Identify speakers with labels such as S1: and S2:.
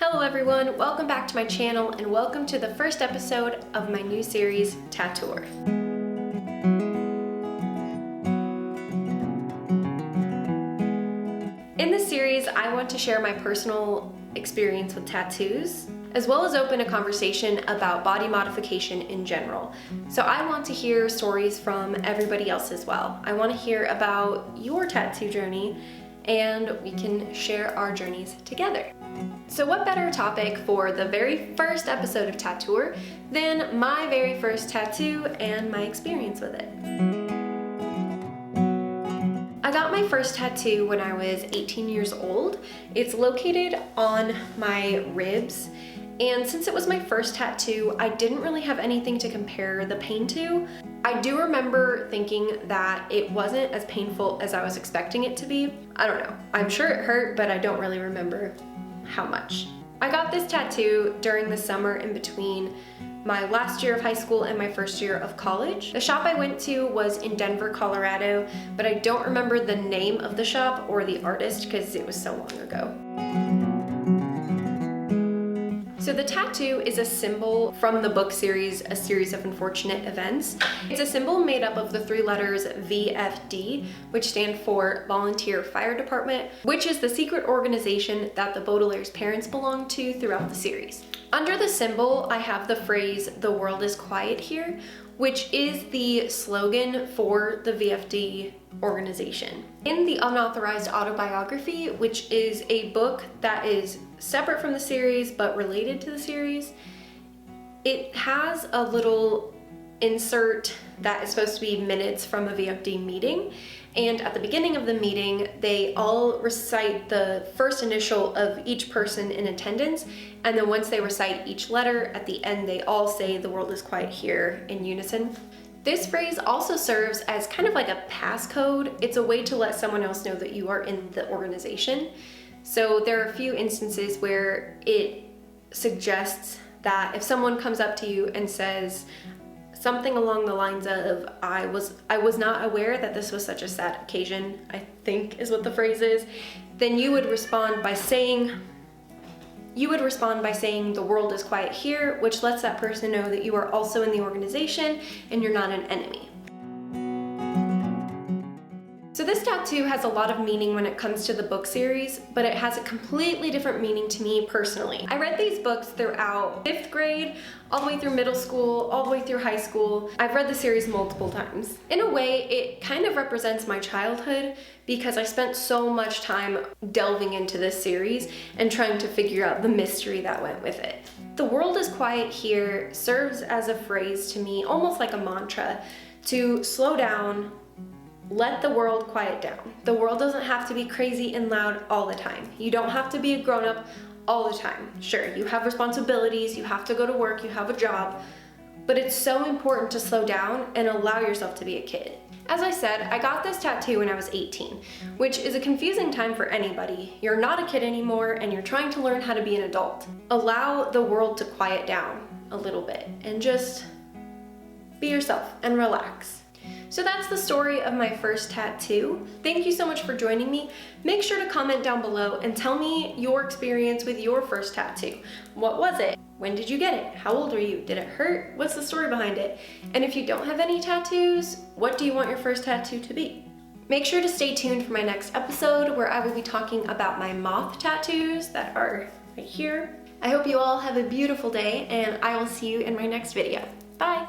S1: Hello everyone, welcome back to my channel and welcome to the first episode of my new series, Tattour. In this series, I want to share my personal experience with tattoos, as well as open a conversation about body modification in general. So I want to hear stories from everybody else as well. I want to hear about your tattoo journey and we can share our journeys together. So what better topic for the very first episode of Tattour than my very first tattoo and my experience with it. I got my first tattoo when I was 18 years old. It's located on my ribs, and since it was my first tattoo, I didn't really have anything to compare the pain to. I do remember thinking that it wasn't as painful as I was expecting it to be. I don't know. I'm sure it hurt, but I don't really remember how much. I got this tattoo during the summer in between my last year of high school and my first year of college. The shop I went to was in Denver, Colorado, but I don't remember the name of the shop or the artist because it was so long ago. So the tattoo is a symbol from the book series, A Series of Unfortunate Events. It's a symbol made up of the three letters VFD, which stand for Volunteer Fire Department, which is the secret organization that the Baudelaire's parents belong to throughout the series. Under the symbol, I have the phrase, "The world is quiet here," which is the slogan for the VFD organization. In the Unauthorized Autobiography, which is a book that is separate from the series but related to the series, it has a little insert that is supposed to be minutes from a VFD meeting, and at the beginning of the meeting they all recite the first initial of each person in attendance, and then once they recite each letter, at the end they all say "The world is quiet here" in unison. This phrase also serves as kind of like a passcode. It's a way to let someone else know that you are in the organization. So there are a few instances where it suggests that if someone comes up to you and says something along the lines of, I was not aware that this was such a sad occasion," I think is what the phrase is, then you would respond by saying, "The world is quiet here," which lets that person know that you are also in the organization and you're not an enemy. So this tattoo has a lot of meaning when it comes to the book series, but it has a completely different meaning to me personally. I read these books throughout 5th grade, all the way through middle school, all the way through high school. I've read the series multiple times. In a way, it kind of represents my childhood because I spent so much time delving into this series and trying to figure out the mystery that went with it. "The world is quiet here" serves as a phrase to me, almost like a mantra, to slow down, let the world quiet down. The world doesn't have to be crazy and loud all the time. You don't have to be a grown-up all the time. Sure, you have responsibilities, you have to go to work, you have a job, but it's so important to slow down and allow yourself to be a kid. As I said, I got this tattoo when I was 18, which is a confusing time for anybody. You're not a kid anymore and you're trying to learn how to be an adult. Allow the world to quiet down a little bit and just be yourself and relax. So that's the story of my first tattoo. Thank you so much for joining me. Make sure to comment down below and tell me your experience with your first tattoo. What was it? When did you get it? How old were you? Did it hurt? What's the story behind it? And if you don't have any tattoos, what do you want your first tattoo to be? Make sure to stay tuned for my next episode where I will be talking about my moth tattoos that are right here. I hope you all have a beautiful day and I will see you in my next video. Bye!